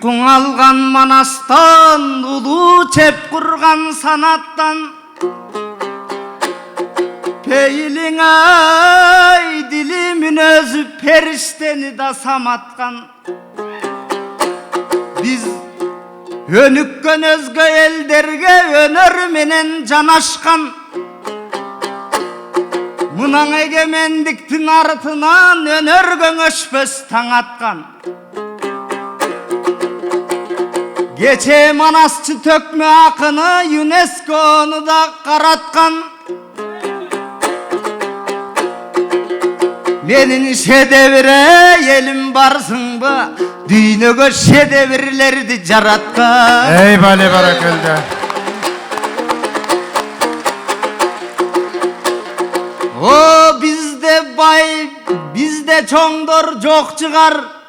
Уйкуң алган Манастан, улуу чеп курган санаттан. Пейилиң ай, дилимин өзү периштени да саматкан. Биз өнүккөн өзгө элдерге өнөр менен жанашкан. Мынан эгемендиктин артынан өнөргө өчпөс таң аткан. Кече Манасчы төкмө акыны ЮНЕСКОну да караткан. Менин шедевре элим барсыңбы, дүйнөгө шедеврлерди жараткан. Ey bale barakıldı. О, бизде бай, бизде чоңдор жок чыгар.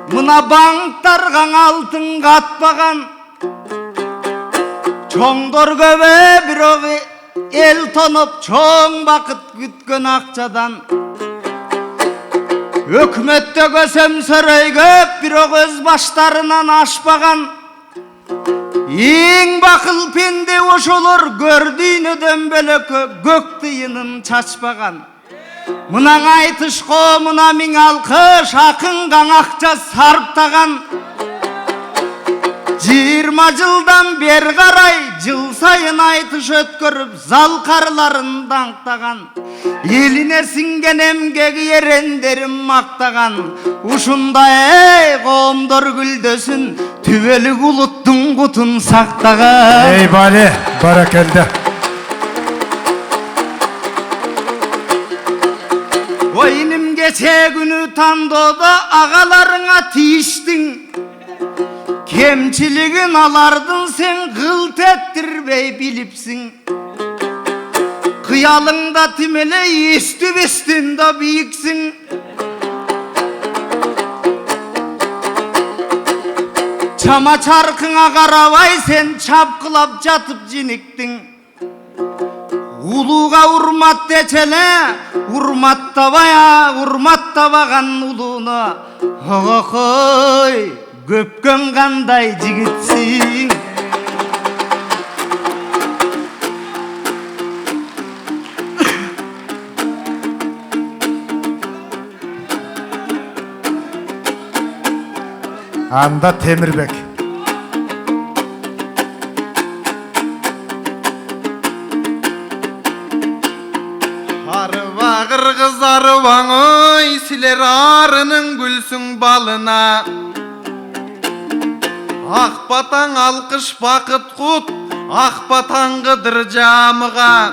Мына банктарга алтын катпаган. Чоңдор көбө, бирок эл тоноп чоң бакыт күткөн акчадан. Өкмөттөгө сөмсөрөй көп, бирок өз баштарынан ашпаган. Эң бакыл пенде ошолор көрдүйнөдөн бөлөккө көк тыйынын чачпаган. Мынан айтышко мына миң алкыш акынгаң акча сарптаган. 20 жылдан бер карай жыл сайын айтыш өткөрүп залкарларын даңктаган. Элине сиңген эмгеги эрендерин мактаган. Ушундай коомдор күлдөсүн түбөлүк улуттун кутун сактаган. Ey bale barakıldı. Oyunum geçe günü tandooda ağalarına tiyiştin. Kemçiligin alardın sen gılt ettirbey bilipsin. Kıyalında timele üstü bestinde büyüksün. Çama çarkına karavay sen çapkılap jatıp jiniktin. Uluğa urmat deçele, urmattabagan uluğuna. Oğoy, köpkön kanday jigitsin. Anda Temirbek. Kızları vanıy siler arının gülsün balına. Akbatan alkış bakıt kut, akbatan gıdır camıga.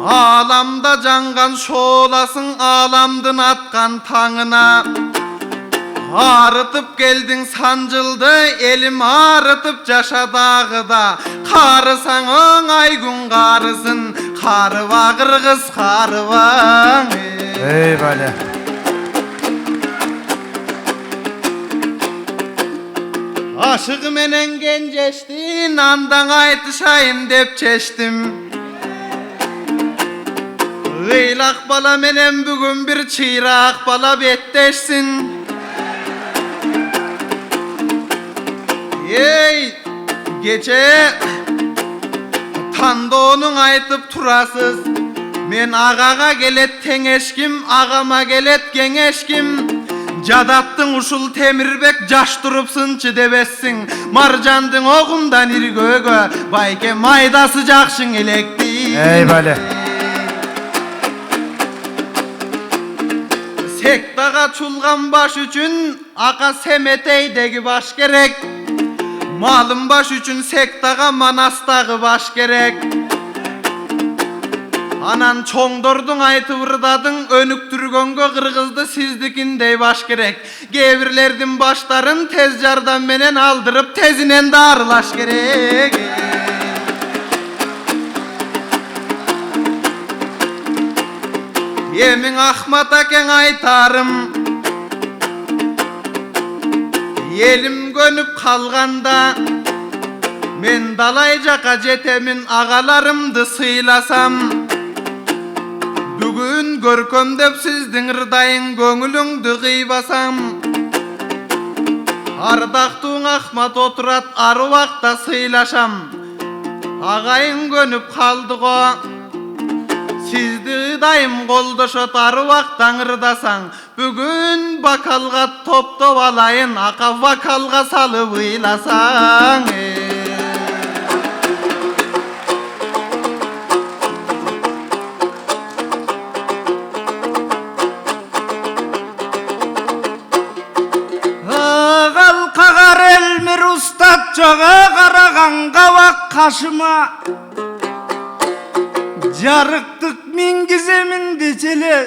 Alamda cangan şolasın alamdın atkan tağına. Arıtıp geldin sancıldı elim arıtıp yaşadağıda. Karısanın aygün karısın, karı bağır kız karı bağır. Ey bale. Aşık menen genceştin andan aytışayım dep çeştim. Gıylak bala menen bugün bir çıyrak bala betteşsin. Ey gece tandonun aytıp turasız. Men ağaga gelet teŋeşkim, ağama gelet geŋeşkim. Jadattın uşul Temirbek jaş turupsınçı debessin. Marjandın oğundan irgögö, bayke maydası jakşın elekti. Ey bale. Sektaga çulgan baş üçün aka semeteydegi baş gerek. Malım baş üçün sektaga Manastagı baş gerek. Anan çoңдордун aytып ırdadın önüktürgөнгө kırgızdı sizdikindey baş gerek. Gevrilerдің başların tez jardan menen aldırıp tezinen darılaş gerek. Emin Ahmet aken aytarım. Elim gönüp kalganda men dalayjaka jetemin ağalarımdı sıylasam. Bugün görkömdep sizdin ırdayın göңүlüңdü kıybasam. Ардақтың Ахмат отырат ары уақта сыйлашам. Ағайын көніп қалды ғо. Сізді дайым қолдышот ары уақта аңырдасаң. Бүгін бакалға топтап алайын, ақа вокалға салып ыйласаң. Қалқағар әлмір ұстат жоға қараған қавақ қашыма. Жарықтық менгіземін дечеле.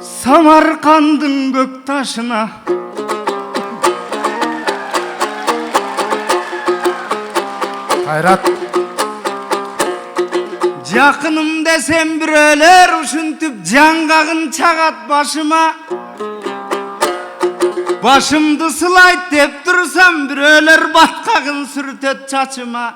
Самарқандың көк ташына. Қайрат. Жақыным десем біреулер үшінтіп жаңғағын чағат башыма. Башымды сылайт деп тұрсам біреулер батқағын сүртет чачыма.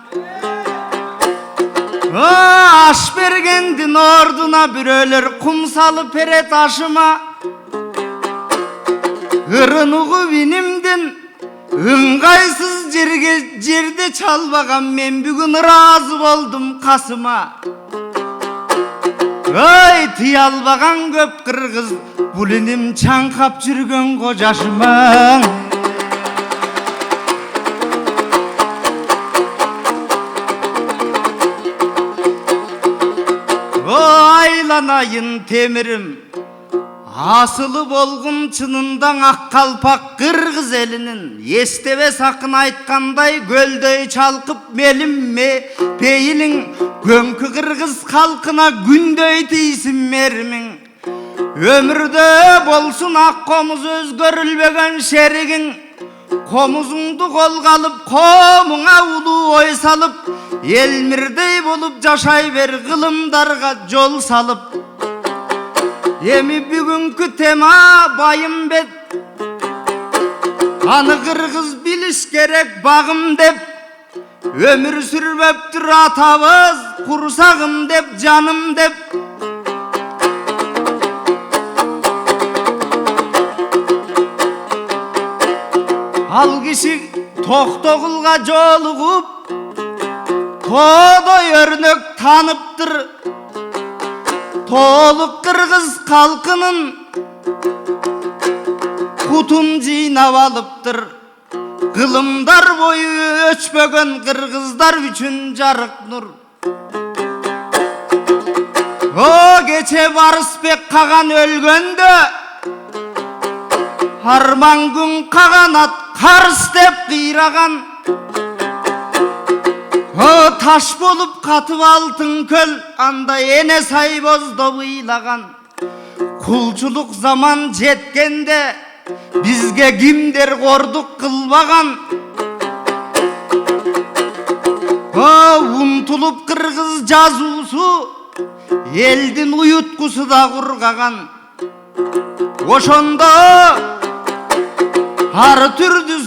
Аш бергендін ордуна біреулер құм салып перет ашыма. Ырынуғы винімден ыңғайсыз жерде чалбаған мен бүгін разы болдым қасыма. Ой, тыя албаған көп қырғыз, бұл інім чаңқап жүрген қожашыма. Айланайын темірім, асылы болғын чынындан ақ қалпақ қырғыз елінің. Естебе сақын айтқандай гөлдөй чалқып мелімме пейілің. Көңкі қырғыз қалқына күндөй тейсін мерімің. Өмірде болсын ақ қомыз өзгөрілбеген шерігің. Қомызыңды қолға алып, қомыңа улу ой салып, елмірдей болып жашай бер ғылымдарға жол салып. Еми бүгінгі тема байым бет, аны қырғыз біліш керек бағым деп. Өмір сүрбеп тұр атабыз, құрсағым деп, жаным деп. Ал киши тоқтоғылға жолығып, тодай өрнөк таныптыр. Толық қырғыз қалқының құтын жинап алыптыр. Ғылымдар бойы өчпеген қырғыздар үшін жарық нұр. О, кече Барысбек қаған өлгенде, арман күн қағанат қарыс деп қираған. О, таш болып қатып алтын көл, анда ене сай бозды бұйлаған. Құлчылық заман жеткенде, бізге кимдер қордық қылбаған. О, ұмтылып қырғыз жазусы, елдің ұйытқысы да құрғаған. Ошонда ары түрді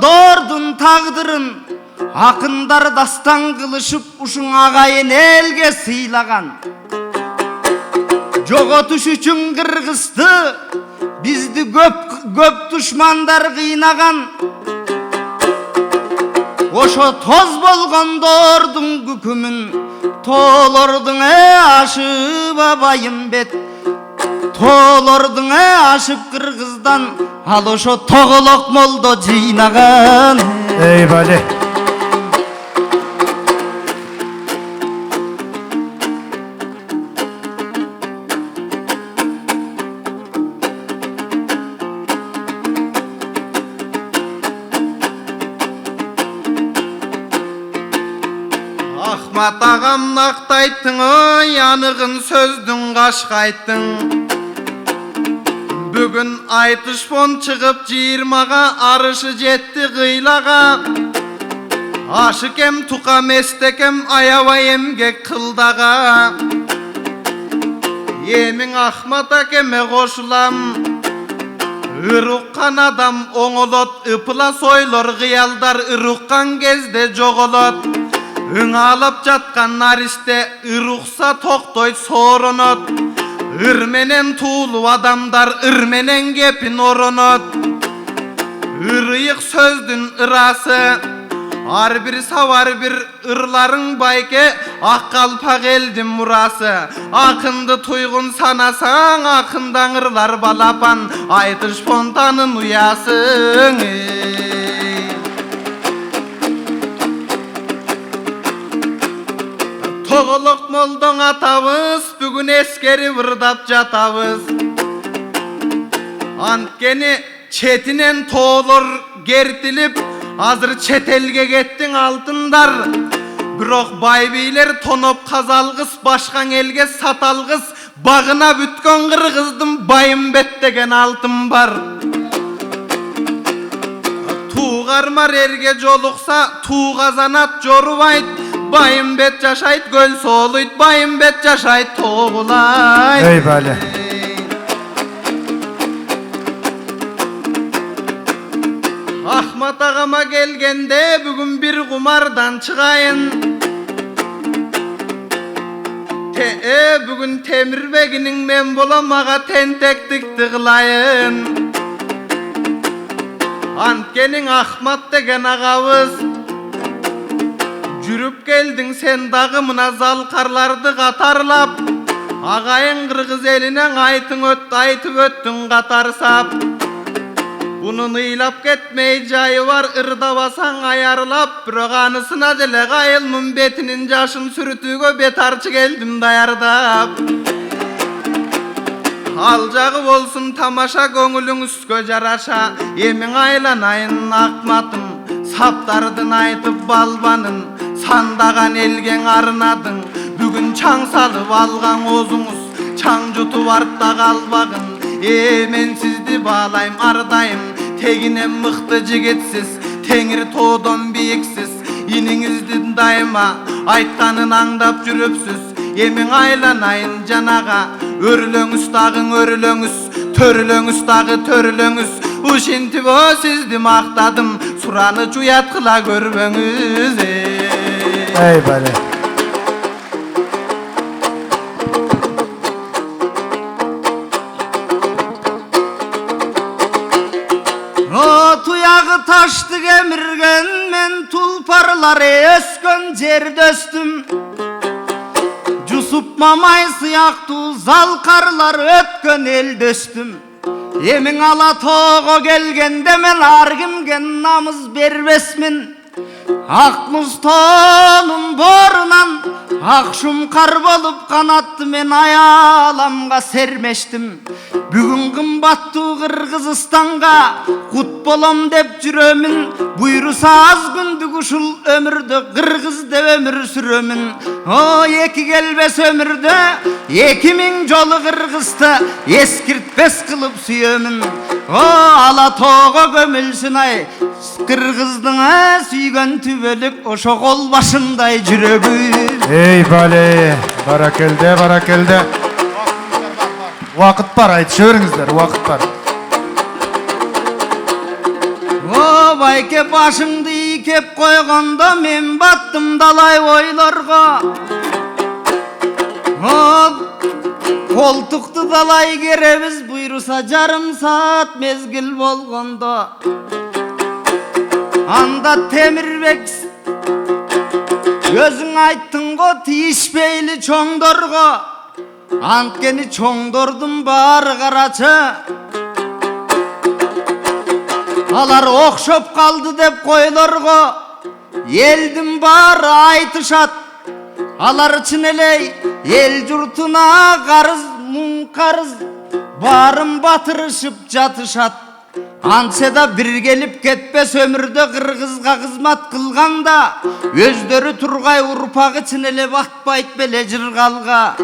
дордың тағдырын ақындар дастан қылышып ұшын ағайын елге сыйлаған. Жоғотуш үшін қырғызды бізді көп дұшмандар қинаған. Ошо тоз болған дордың күкімін толордың ашып абайым бет. Толордың ашып қырғыздан ал ошо тоғылық молдо жинаған. Ей бәле. Ахмат ағам нақтайттың, ой, анығын сөздің қашқайттың. Бүгін айтышпон шығып 20-ға арышы жетті ғилаға. Ашыкем туқа местекем аябай емгек қылдаға. Емің Ахмат әкеме қошылам. Ырыққан адам оңолот, ыпыла сойлор ғиялдар ырыққан кезде жоғолот. Үңалып жатқан наристе ырықса тоқтой соронот. Ыр менен туулуп адамдар ыр менен кепин оронот. Ырыйык сөздүн ырасы, ар бир савар бир ырларың байке, ак калпак элдин мурасы. Акынды туйгун санасаң, акындан ырлар балапан, айтыш фонтанын уясың. Тоголок молдоң атабыз, бүгүн эскерип ырдап жатабыз. Анткени четинен тоолор кертилип, азыр чет элге кеттиң алтындар. Бирок бай бийлер тоноп казалгыс, башкаң элге саталгыс, багына бүткөн кыргыздын байымбет деген алтын бар. Туугармар эрге жолукса, туугазанат жорубайт. Байымбет жашайт, көл соолуйт, байымбет жашайт, тоогулайт. Ey bale. Ахмат агама келгенде бүгүн бир кумардан чыгайын. Бүгүн Темирбегинин мен болом, ага тентектикти кылайын. Анткенин Ахмат деген агабыз. Жүрүп келдиң сен дагы мына залкарларды катарлап. Агайын кыргыз элинен айтып өттүң катарсап. Bunun ыйлап кетмей жайы бар, ырдабасаң аярылап. Бирок анысына деле кайылмын, бетинин жашын сүрүтүүгө бет арчы келдим даярдап. Ал жагы болсун тамаша, көңүлүңүзгө жараша. Эмиң айланайын Акматым, саптардын айтып балбанын. Сандаган элгең арнадың, бүгүн чаң салып алган озуңуз. Чаң жутуп артта калбагын, мен сизди баалайм ардайым. Тегинен мыкты жигитсиз, теңир тоодон бийиксиз. Иниңиздин дайыма айтканын аңдап жүрүпсүз. Эмиң айланайын жанага, өрлөңүз дагы өрлөңүз, төрүлөңүз дагы төрүлөңүз. Ушинтип сизди мактадым, сураны жуят кыла көрбөңүз. Ey bale. Tuyagı taştı kemirgen, men tulparları öskön jerde östüm. Jusup mamay sıyaktu zalkarlar ötkön elde östüm. Emin ala toğo gelgende men argimgen namız berbesmin. Akmuz toğunun borunan akşum kar bolup kanattı, men ayalamga sermeştim. Бүгін кымбаттуу Кыргызстанга кут болом деп жүрөмүн. Буйруса аз күндүк ушул өмүрдө кыргыз деп өмүр сүрөмүн. Эки келбес өмүрдө 2000 жолу кыргызды эскиртпес кылып сүйөмүн. Ала тоого көмүлсүн ай, кыргыздың сүйгөн түбөлүк ошо кол башындай жүрөгү. Ey bale. Barakelde, barakelde. Vakit var, aytışa беріңіздер, vakit var. Байке башыңды ийкеп койгондо мен баттым далай ойлорго. Колтукту далай керебиз, буйруса жарым саат мезгил болгондо. Анда Темирбек, өзүң айттың го тийишпейли чоңдорго. Анткени чоңдордун баары карачы. Алар окшоп калды деп койлорго элдин баары айтышат. Алар чын эле эл журтуна карыз, муң карыз баарын батырышып жатышат. Антсе да бир келип кетпес өмүрдө кыргызга кызмат кылганда, өздөрү тургай урпагы чын эле батпайт беле жыргалга.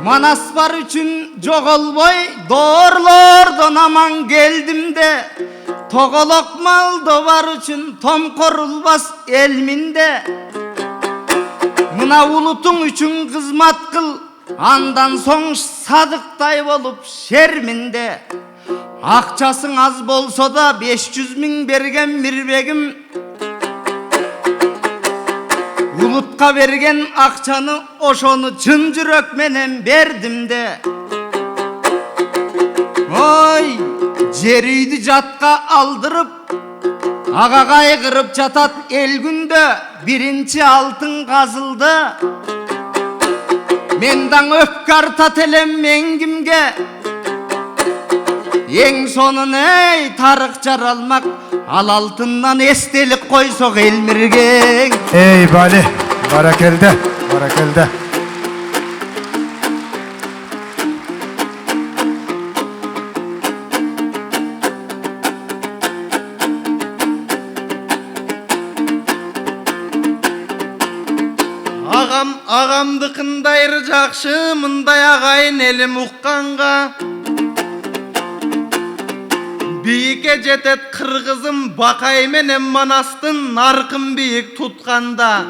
Manaspar üçün жоголбой доорлордон аман келдим де. Тоголок малдо бар üçün том корулбас элминде. Мына улутуң üçün кызмат кыл, андан соң садыктай болуп шерминде. Акчасың аз болсо да 500 000 берген Мирбегим. Bulutqa bergen akçanı oşonu cın jürek menen berdim de. Oy, jer үйдү жатка aldırıp, aga kaygırıp jatat el günde birinci altın kazıldı. Mendan öpkar tat elem men kimge. Eң sonun ey tarık jaralmak, al altından estelik koysok elmirgen. Ey Bali, barakelde, barakelde. Ağamdıkındayır jakşı, mınday agayın elim uqqanğa. Biyike jetet kırgızım, bakay menen manastın narkın biyik tutkanda.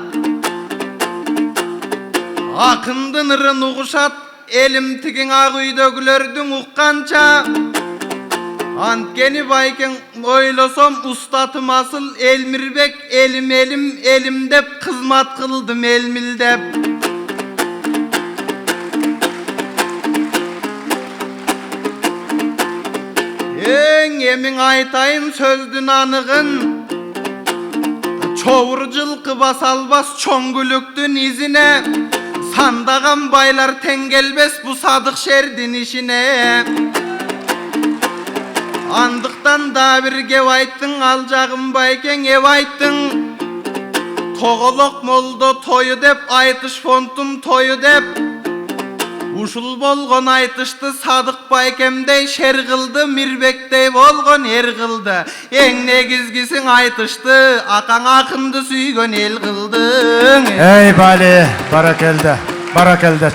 Akındın ırın uğuşat, elim tigin ağ üydögülördün uqqança. Antkeni bayken oylosom ustatım asıl elmirbek elim elim dep kızmat kıldım elmildep. Emin aytayın sözdün anıgın, çoğur жылқы basalbas çoңgülüktün izine. Sandagan baylar tengelbes bu sadık şerdin işine. Andıktan da bir gep ayttın, alacağım bayken ev ayttın. Toğolok moldo toyu dep, aytış fontum toyu dep. Uşul bolgon aytıştı sadık baykemdey şer kıldı, mirbekdey bolgon er kıldı. Eң negizgisin aytıştı, akaң akındı süygön el kıldın. Ey Bali, barakelde, barakelde.